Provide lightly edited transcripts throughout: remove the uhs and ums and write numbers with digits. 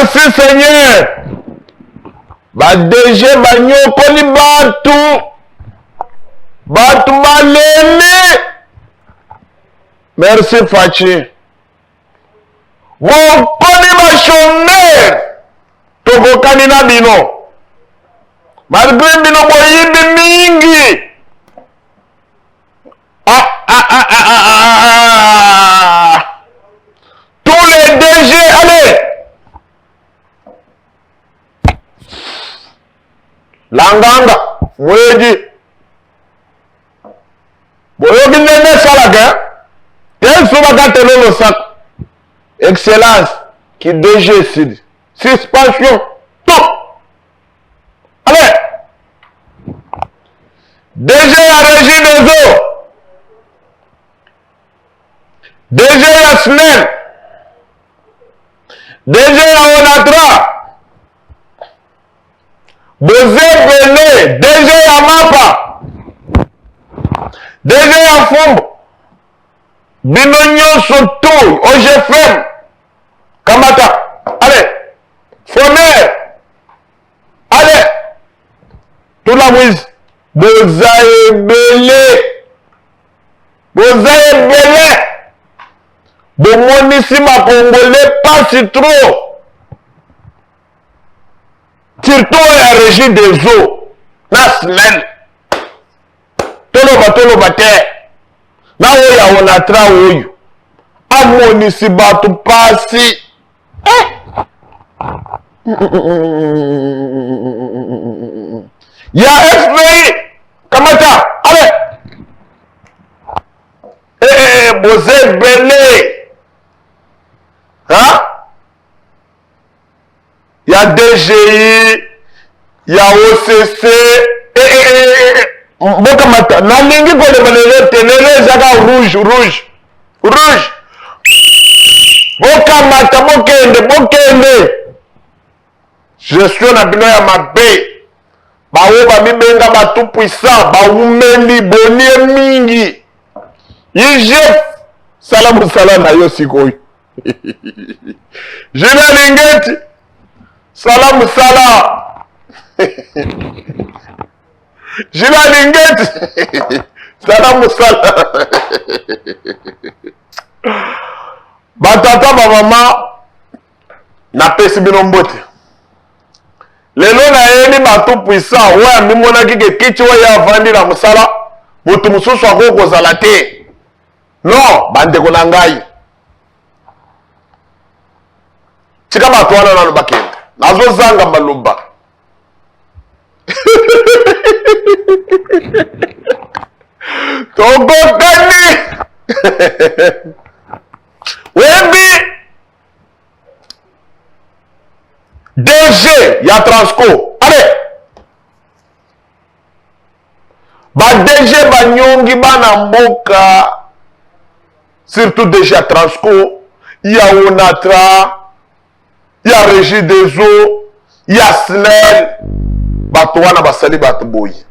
Merci Seigneur. Badege banyokoli batu malele. Merci Fachi. Bokoni bachômeur. Tokokani na bino. Malgré bino boyibi mingi. Tous les DG, allez. Langanga, Mweji. Boyoki nene salaka. Quel souverain le sac. Excellence, qui DG Sidi. Suspension, tout. Allez. DG à Régie des eaux. DG à SNEL. DG à Onatra. Bozé Bené. DG à Mapa. DG à Fumbo. Binognon Sotou. OGFM. Kamata. Allez. Foner. Allez. Tout la mouise. Bozaye Belé. Bozaye Belé. Bomonissima Congolais passe trop. Surtout la régie des eaux. Nasmen. Tolo bate. Na oya Onatra oyo. Amonissima tu passe. Ya FPI. Kamata. Allez. Bozé Belé. Hein? Il y a DGI, il y a OCC, Bokamata, nalingi pour le tenere zaka rouge. Bokamata, bokende. Gestion na bino ya mabe. Bawo ba mibenga ba tout puissant, ba umeli bonie mingi. Yije salamu na yo sikoyi. Jina Lingeti. Salam Salam. Jina Lingeti. Salam Salam. Batata mama na pesi bino mbote. Lelo na yeni batu puissant wa mimona kike kichi wa ya vandi na musala mutu mususu akoko zalate. Non, bande kona ngai. Chika batwana na bakende. Nazo zanga malumba. Togo kani. Webi. DG ya Transco. Allez. Ba DG ba nyongi bana mboka. Surtout DG ya Transco. Il y a Onatra. Il y a Régie des eaux. Il y a SNEL. Batouana basali batouboui.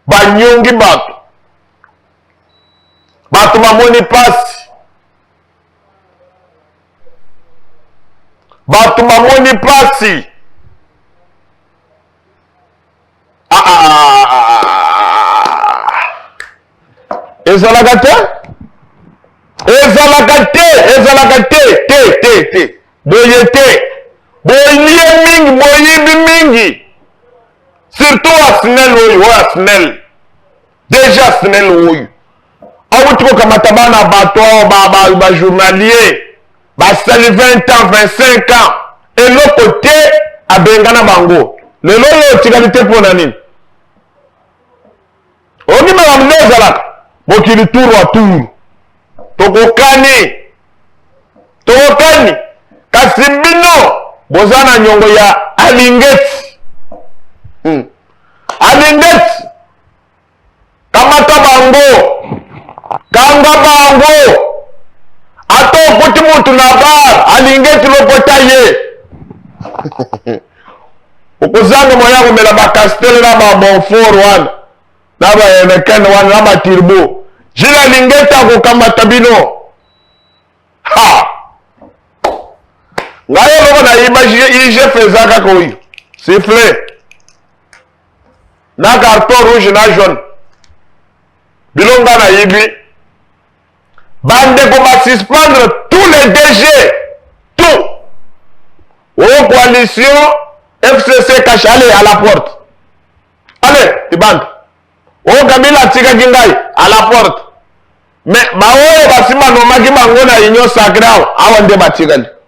Banyongi batu. Batu mamoni pasi. Batu mamoni pasi. Ezalagate? Te. Boyete. Boyie mingi. Surtout à SNEL oyo, SNEL. Déjà SNEL oyo. Awutiko kamatabana bato, ba journalier. Ba sali 20 ans, 25 ans. Et l'autre côté, à Bengana Bango. Le lolo tikalite pour nani. Oni malamne zalaka. Bokili tour wa tour. Tokokani kasibino bozana nyongo ya alingeti kamata bango kanga bango ato kuti mutu na bar alingeti lopota ye ukuzanga moya kumela bakastele na ba bonfort wana na ba enekene wana na ba turbo jila alingeti ako kamata bino ha Ngayo loko na image faisant kaka oyo. Sifflet. Na carton rouge na jaune. Bilonga na yibi. Bande pour suspendre tous les DG. Tout. Aux coalition FCC cache, allez à la porte. Allez, tu bandes. Au Kabila Tika Kingai, à la porte. Mais Mao Basima Nomaki Mangona Union Sacrée, avant de Batigal.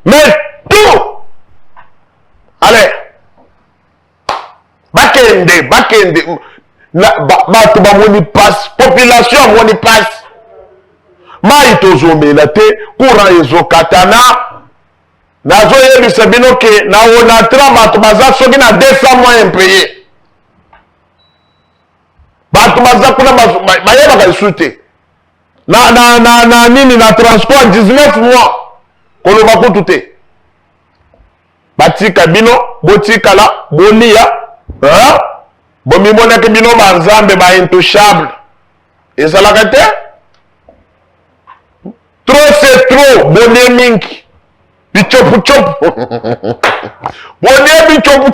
Mais tout. Allez. Bakende. Bato bamoni passe. Population moni passe. Maïto Zomela te, courant ezo katana. Nazo yebisa bino ke na onatra bato baza soki na 200 mois impayé. Bato baza kuna bayeba ka te. Na nini na transport 19 mois. Koloba kutu te. Batika bino, botika la, bolia, hein? Bomi monake bino banzambe ba intouchable. Ezalaka te? Trop c'est trop, bonne mingi. Bichop chop. Bonne bichop.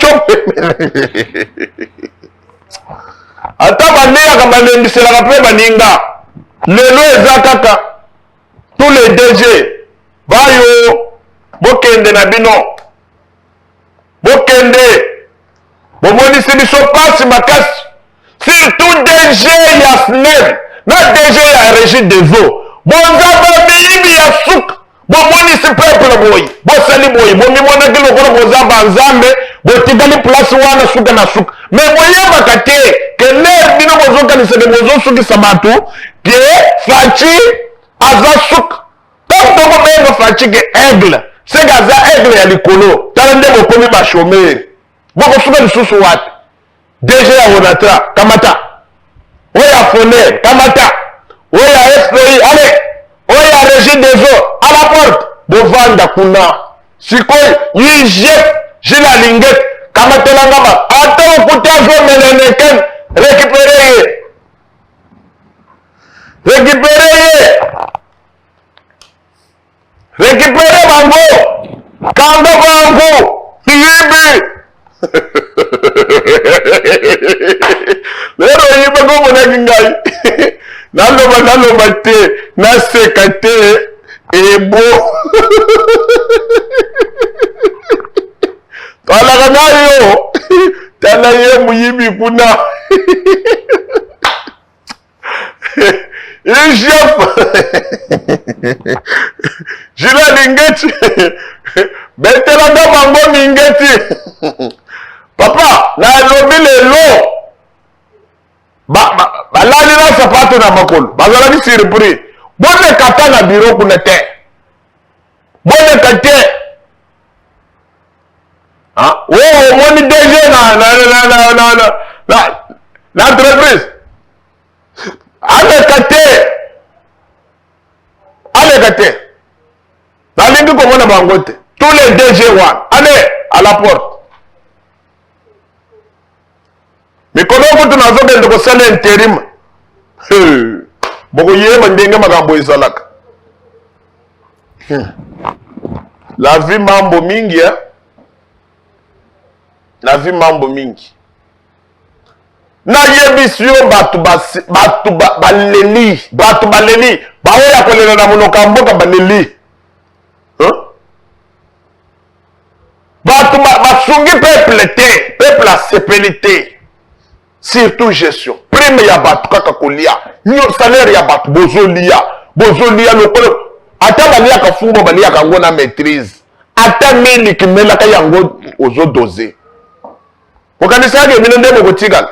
Ata banéa kama nembisela kapé baninga. Lelo eza kaka. Tous les DG. Bayo. Bokende na bino. Bokende. Bomoni se biso passe makasi. Surtout DG ya SNEL. Na DG ya Régie des eaux. Bonzaba biyibi ya souk. Bomoni si peuple boy. Bosali boy. Bomi mona kilo kono bonzaba nzambe. Botigali place wana souka na souk. Mais moyen bakate. Que l'air bino bozoka ni sebe bozo souki sabatu. Que Fachi aza souk. Comme toko mengo Fachi ke aigle. C'est gaza aigle ya likolo. Talende bokomi ba chômeur. Boko souka ni susu wat. DG ya Onatra. Kamata. Oya Foner. Kamata. Oya FPI. Allez. Oya Régie des eaux. À la porte. Bovanda kuna. Sikoi. Yijep. Jila linget. Kamata langama. Attends okuta zo meleneken. Récupérez. Récupérez bango. Kando bango. Yibi. Lero yiba go mona ngai. Naloba te. Naseka te. Ebo. Tala nayo. Tala ye muyibi kuna. Chef. Jila lingeti. Betelanga bango mingeti. Papa, na lobi lelo. Balali na sapato na makolo. Bazala ni surpris. Bonne kata na bureau kuna te. Bonne kate. Hein? Oh, moni DG na entreprise. Allez kate. La ligne comme on a bangote. Tous les DG one. Allez à la porte. Mais comment vous avez de ko intérim? Boko yema ndenge makambo ezalaka. La vie mambo mingi, hein? La vie mambo mingi. Na yebisio batu baleli. Baoya kolela na monoka mboka baleli. Hein? Batu basungi peuple te. Peuple a sepelité. Surtout gestion. Prime ya batu kaka kolia. Nyo salaire ya batu bozolia lokolo. Ata balia ka fumbo balia ka ngona maîtrise. Ata mili kimela ka yango ozo doser. Kokanisa ke minende mo kotigal.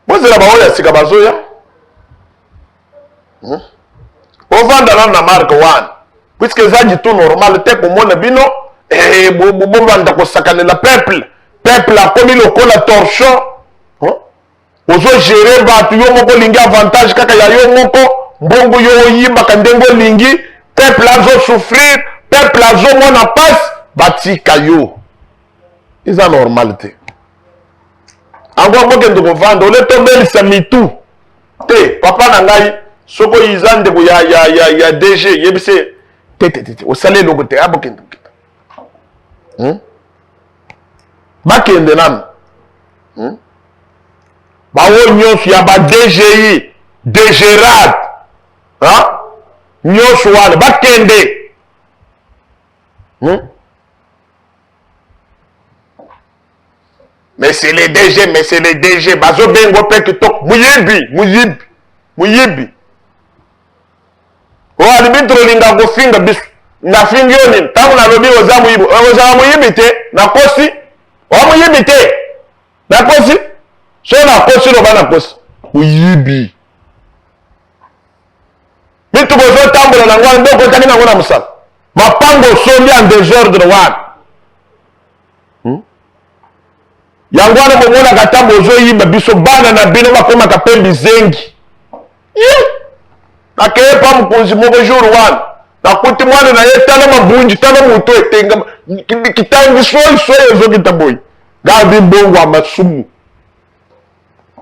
Bozela baoya sika bazoya. Ovanda na marque 1. Puisque ça dit tout normal te ko mona bino bomba ko sakanela peuple a komi lokola torchon. Ozo gérer batu yo moko lingi avantage kaka ya yo moko mbongo yo yimba kandengo lingi peuple azo souffrir peuple azo mona passe batika yo. Isa normalité. Angwa moke ndoko vanda ole tombeli sa mitu. Te papa na ngai soko izande ko ya DG yebise tete o sale logo te abokende bakende nan bawo nyonso ya ba DGI DGRAD nyonso wana bakende mais c'est les DG bazo bengo pe kitok muyibi o alibitro linga kofinga bisu na fingi yoni tangu na lobi oza muyibi te na kosi o muyibi te na kosi so na kosi lo bana kosi muyibi bitu bozo tambola na ngwana ndoko taki na ngona musala mapango sombi en désordre wana yango wana bomona katambo ozoyimba biso bana na bino bakoma kapembi zengi nakeye pa mokonzi moko jour wana nakuti mwana na ye tala mabunji tala moto etenga kitangi soyi ezokita boyi gabi mbongo ya masumu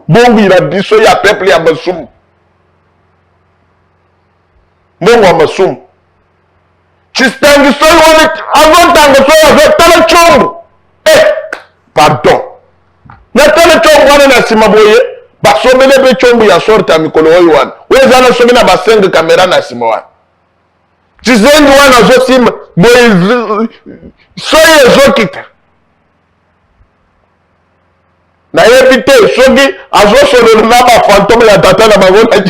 mbongo ila biso ya peuple ya masumu mbongo ya masumu chistangi soyi wana azotanga soyi azotala chombo pardon natala chombo wana na sima boye basomele be chombo ya sorte ya mikolo oyo wana weza na somi na basenge kamera na sima wana chizengi wana azosimba boye soyi ezokita nayebi te soki azosololo na bafantome ya tata na bango na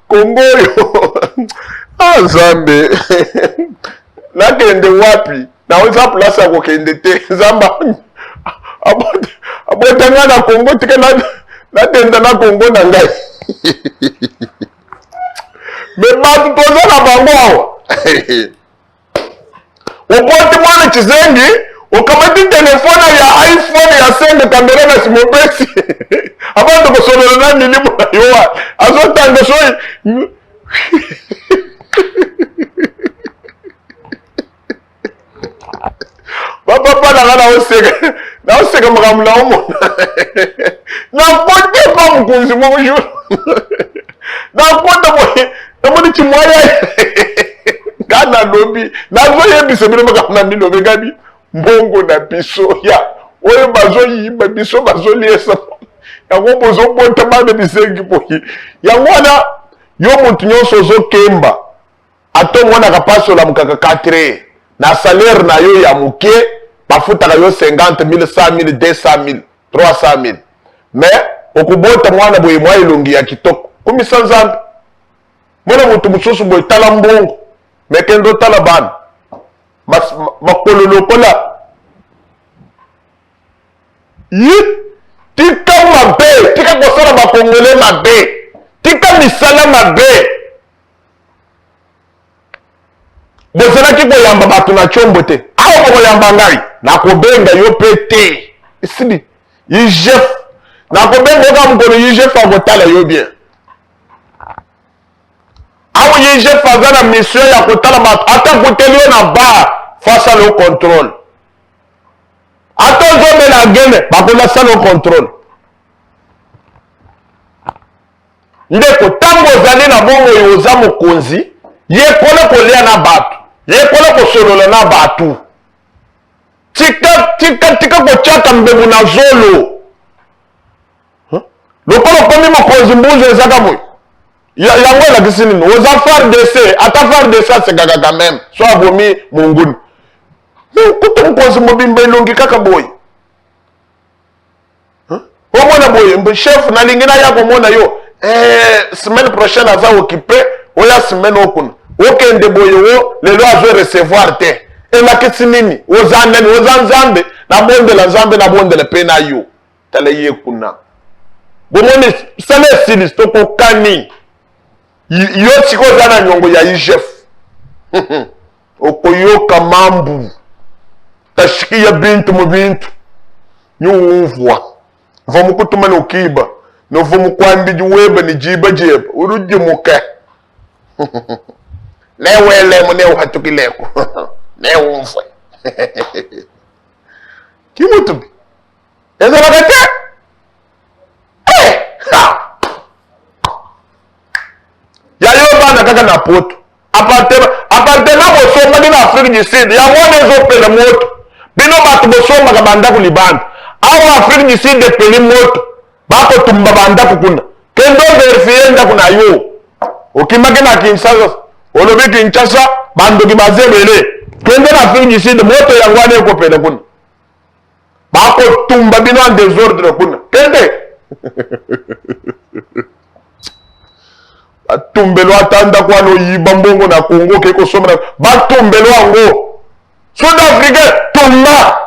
Kongo yo Nzambe nakende wapi na oza place akokende te Nzamba abotanga na Kongo tike natenda na Kongo na ngai me batu toza na bango awa okoti mwana chizengi ukamati telefona ya iPhone ya sende kamera na simobesi abantu kosolola na milimo na yoa azotanga soyi papa na oseka makambo na omona nakote pa mokonzi moko jour nakota boye namoni chimwaya kana lobi nazoyebisa bino makambo na milobe gabi mbongo na biso ya oyo bazoyimba biso bazoliesa yango bozobota bana bisengi boye yango wana yo mutu nyonso ozokemba ata omonaka pasola mokaka 4 na salaire na yo ya moke bafutaka yo 50 000 100 000 200 000 300 000 mais okubota mwana boye mwa elongi ya kitoko kumisa Nzambe mwana mutu mosusu boye tala mbongo mekende otala bana makolo lokola tika mabe tika kosala bakongole mabe tika misala mabe bozalaki koyamba bato na chombo te awa kokoyamba ngai nakobenga yo pe te isidi yijef nakobenga oka mokolo yijef akotala yo bien awa yijef aza na mission ya kotala bato ata koteli yo na bar face à le contrôle ata ozomela gene bakolasala o contrôle ndeko ntango ozali na bongo oyo oza mokonzi yekola kolia na bato yekola kosolola na bato tika kotyaka mbebu na zolo lokola okomi mokonzi mbuzu ezaka boye yango elakisi nini oza FARDC ata FARDC asekaka quand même so abomi monguni kuta mokonzi mobimba elongi kaka boye omona boye chef nalingi naya komona yo semaine prochaine aza occupé oya semaine okuna okende boye wo lelo azo recevoir te elakisi nini oza nani oza Nzambe nabondela Nzambe nabondela pe na yo tala ye kuna bomoni sala esili tokokani yo siko oza na nyongo ya IGF okoyoka mambu tashikia bintu mu bintu nyuvwa vamos kutuma no kiba no vamos kwambi weba ni jiba jeba uruje muka newelemo neuhatukileko neumfwe kimutubi ezalaka te yayo bana kaka na poto apartema bosomba na Afrique du Sud ya mwana ezopela moto bino bato bosombaka bandako libanda awa Afrique du Sud epeli moto bakotumba bandako kuna kendo verifie ndako na yo okimaki na Kinshasa olobi Kinshasa bandoki bazebele kendo na Afrique du Sud moto yango wana ekopela kuna bakotumba bino en désordre kuna kende batumbelo atanda kwa no yiba mbongo na Congo keko somra batumbelo ango Sud Africain tumba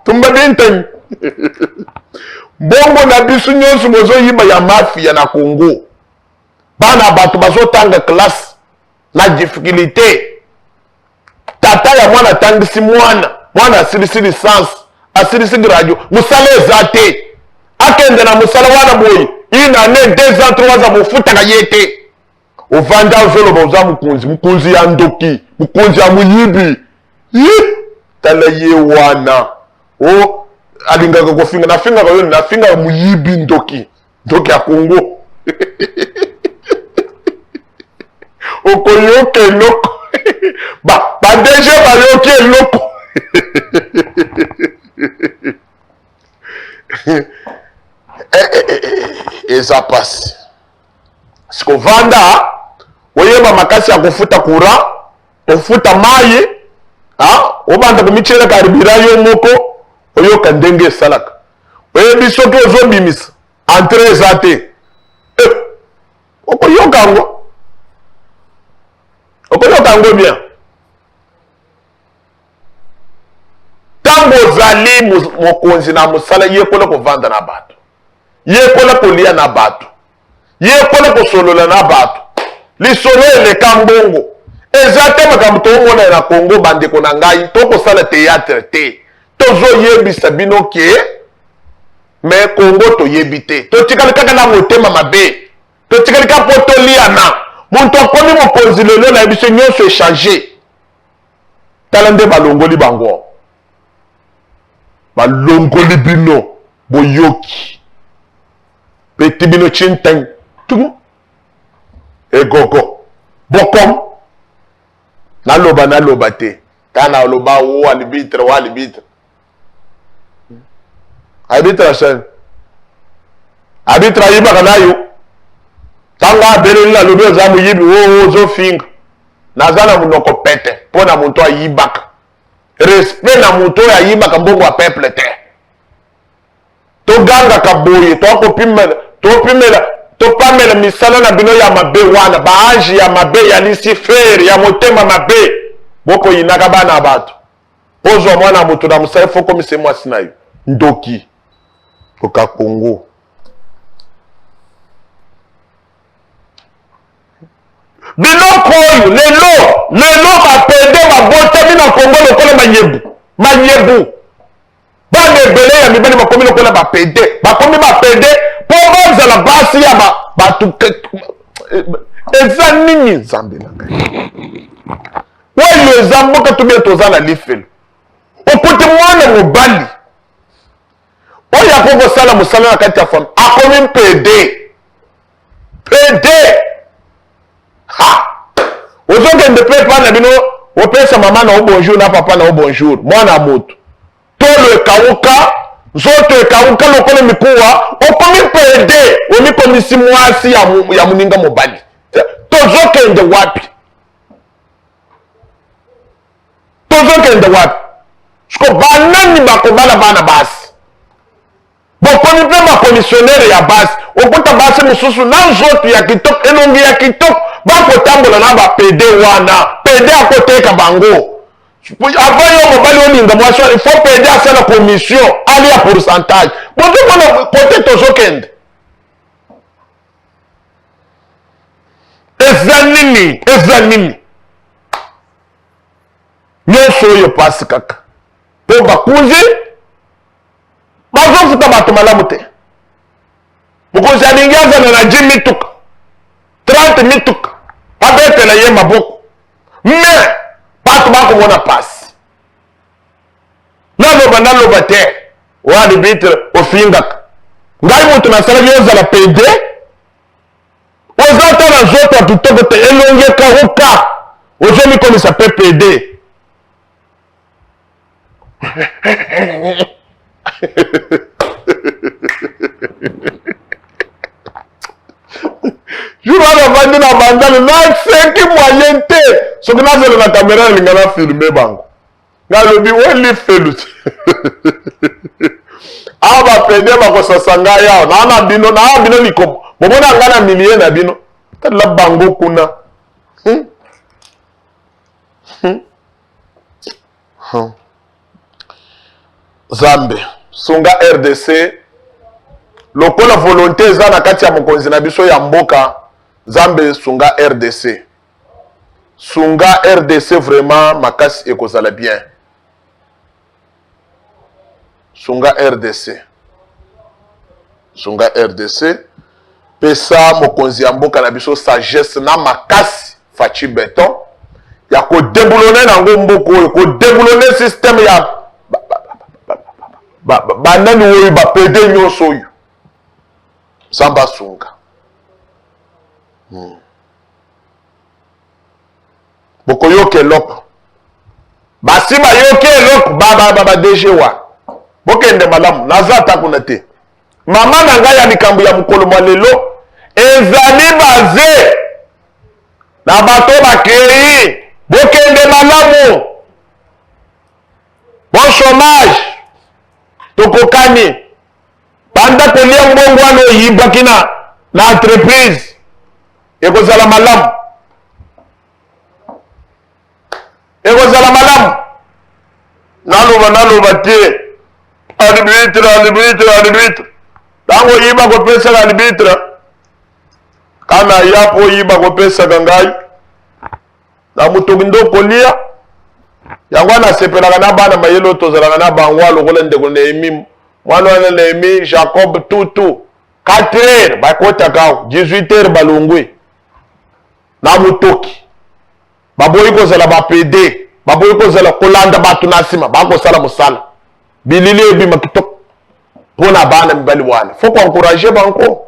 tumba binten bongo na bisu nyonso mozo yiba ya mafia na Congo bana bato bazo tanga classe na difficulté tata ya mwana tangisi mwana asirisi licence asirisi radio musala ezate akende na musala wana boyi ina ne 2 ans 3 ans mufutaka yete ovanda ozoloba oza mukunzi ya ndoki mukunzi ya muyibi tala ye wana o alingaka kofinga nafingaka yo nafinga muyibi ndoki ya Congo okoyoka eloko badeje bayoki eloko eza pasi sikovanda oyeba makasi ya kofuta kura kofuta mayi obanda komichere karibira yo moko oyoka ndenge esalaka oyebi soki ozobimisa entre eza te okoyoka yango bien ntango ozali mokonzi na mosala yekola kovanda na bato yekola kolia na bato yekola kosolola na bato lisolo eleka mbongo eza te makambo toomona na Congo bandeko na ngai tokosala théâtre te tozoyebisa bino ke me Congo toyebi te totikali kaka na motema mabe totikali kaka po toliana muntu akomi mokonzi lelo na biso nyonso echange tala nde balongoli bango balongoli bino boyoki peti bino chinteng tugu egogo bokom naloba te kana oloba wo alibitre sen arbitre ayibaka nayo tanga abeleli na lobi oza moyibi ozofinga naza na monoko pete mpo na muntu ayibaka respect na muntu oyo ayibaka mbongo ya peuple te togangaka boye topamela misala na bino ya mabe wana baange ya mabe ya Lucifer ya motema mabe bokoyinaka bana bato ozwa mwana moto na mosala fo komise mwasi na yo ndoki koka Congo biloko oyo lelo bapede babotami na Congo lokola manyebu bana ebele ya mibali bakomi lokola bapede mpo bazala basi ya bato eza nini nzambe na ngai oyo eza mboka tobie toza na lifelo okuti mwana mobali oyo akokosala mosala na kati ya fami akomi pede ozokende mpe epai na bino opesa mama na o bonjour na papa na o bonjour mwana moto tolo ekawuka nzoto ekawuka lokola mikuwa okomi pede omikomisi mwasi ya moninga mobali tozokende wapi siko banani bakobala bana basi bokomi mpe bakomisionere ya basi okuta basi mosusu na nzoto ya kitoko elongi ya kitoko bakotambola na bapede wana pede akoteka bango avant yo mobali olinga mwasi il faut pede asala commission ali ya pourcentage bozomona kote tozokende eza nini nyonso oyo pasi kaka mpo bakunzi bazofuta bato malamu te mokonzi alingi azana na 10 mituka 30 mituka abetela ye maboko mais bato bakomona pasi naloba te wa arbitre ofingaka ngai moto nasalaki ozala pd oza ta na nzoto ya kitoko te elongi ekauka ozomikomisa mpe pd jour wana vandi na bandale naseki moyen te soki nazela na kamera elinga na filme bango ngalobi olifelu te awa bapede bakosasa ngai awa naa bino naa bino likomo bomona ngai na milie na bino tala bango kuna Zambe sunga RDC lokola volonté eza na kati ya mokonzi na biso ya mboka Zambe sunga RDC vraiment makasi ekozala bien sunga RDC pesa mokonzi ya mboka na biso sagesse na makasi faci beton ya ko déboulonner nango mboko oyo ko déboulonner système ya banani oyo bapede nyonso oyo Samba sunga boko yoke eloko basi bayoke eloko badege wa bokende malamu naza takuna te mama na ngai ya likambo ya mokolo mwa lelo ezali baze na bato bakrei bokende malamu bon chômage tokokani banda kolia mbongo wana oyibaki na entreprise ekozala malamu naloba te arbitre tango oyiba kopesaka arbitre kana yapo oyiba kopesaka ngai na moto ndo kolia yango wana asepelaka na bana mayelo tozalaka na bango lokola ndeko Nehemi mwana wana Nehemi Jacob tutu 4h bakotaka 18h balongwe na motoki baboyi kozala bapede baboyi kozala kolanda bato na nsima bakosala mosala bilili ebima kitoko mpona bana mibali wana faut koencourager bango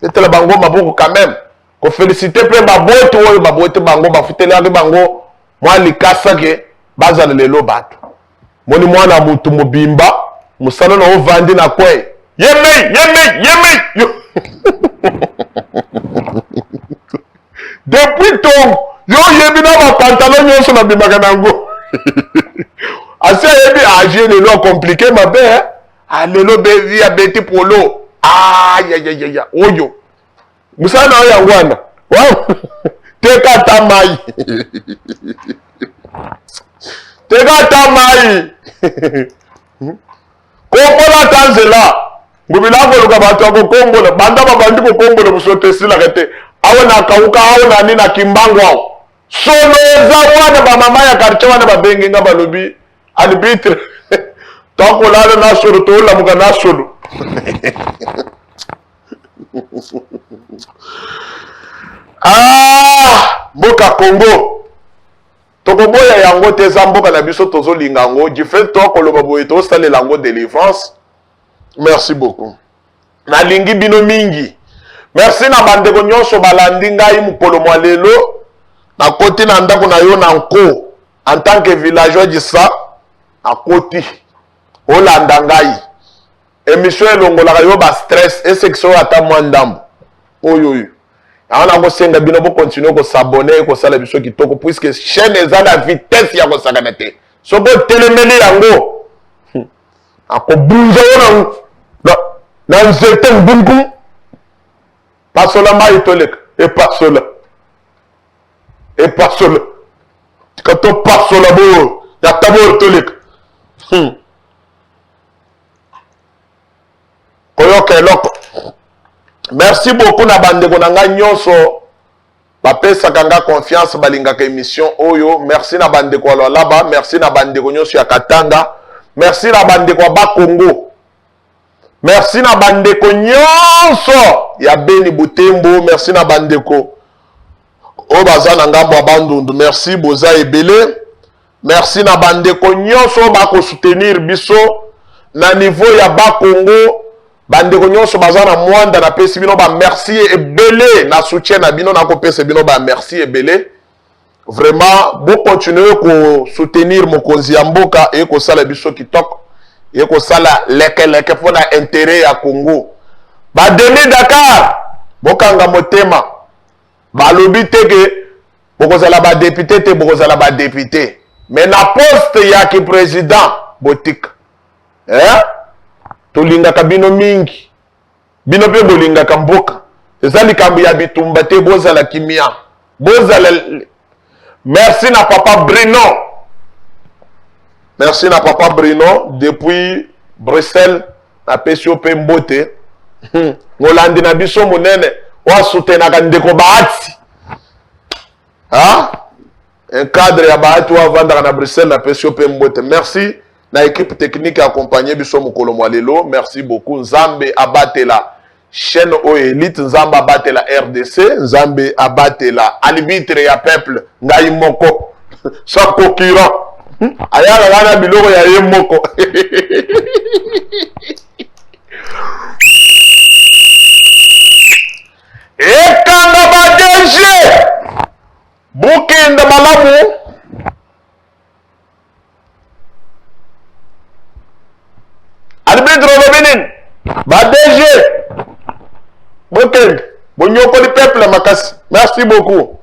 etela bango maboko quand même kofélicite mpe baboti oyo baboti bango bafutelaki bango mwa likasa ke bazala lelo bato moni mwana mutu mobimba musala na ovandi na kwe yemei depuis ton yo yebi na bapantalon nyonso na bimaka nango asi ayebi agie lelo compliqué mabe lelo bevi abeti polo ayayaya oyo musala na oyo yango wana teka ata mai kombola ata nzela ngubila akoluka bato ya kokombola banda babandi kokombola mosoto esilaka te awe na kauka awe na nini na kimbango awo solo eza wana bamama ya quartier wana babengi nga balobi arbitre tokolala na solo tolamuka na solo mboka Congo tokoboya yango te eza mboka na biso tozolinga yango jife tokoloba boye tosalela yango délivrance. Merci beaucoup nalingi bino mingi. Merci na bandeko nyonso balandi ngai mokolo mwa lelo nakoti na ndako na yo na nko en tant que villageois disa nakoti olanda ngai émission elongolaka yo ba stress esection ata mwa ndambo oyo yango nakosenga bino bokontinue kosabone kosala biso kitoko puisque chaîne eza na vitesse ya kosakana te soki otelemeli yango akobunza yo na nzete mbungu pasola mai toleka epasola kato pasola bo ya tabo toleka koyoka eloko. Merci beaucoup na bandeko na nga nyonso bapesaka nga confiance balingaka émission oyo. Merci na bandeko ya Lwalaba, merci na bandeko nyonso ya Katanga, merci na bandeko ya Bakongo, merci na bandeko nyonso ya Beni Butembo, merci na bandeko Obaza Nangambo Abandundu. Merci, Boza Ebele. Merci na bande konyonso bako soutenir biso na niveau ya ba Congo. Bande konyonso baza na mwanda na pesi bino ba merci ebele na soutien na bino na ko pesi bino ba merci ebele. Vraiment, vous continuez à soutenir Mokonzi Yamboka et que ça la biso kitoko et que ça la leke pour l'intérêt à Congo. Ba demi Dakar, bokanga motema. Ba lobi teke bokozala ba député te bokozala ba député. Mais na poste ya ki président botik. Tolinga kabino mingi. Bino pe bolinga kamboka. Ezali kambu ya bitumba te bozala kimia. Bozala. Merci na papa Bruno. Merci na papa Bruno depuis Bruxelles na PCOP Mbote. Ngolandi na biso monene wa soutenaka ndeko Bahati. Un cadre ya Bahati wa vendre na Bruxelles na PCOP Mbote. Merci na équipe technique accompagné biso mokolo mwalelo. Merci beaucoup. Nzambe abatela chaîne o élite, Nzamba abatela RDC, Nzambe abatela arbitre ya peuple ngai moko sans concurrent. Ayala wana biloko ya ye moko. Ekanga ba DG Bukenda malamu. Arbitre Robinin ba DG Bokeng, bon yoko du peuple makasi. Merci beaucoup.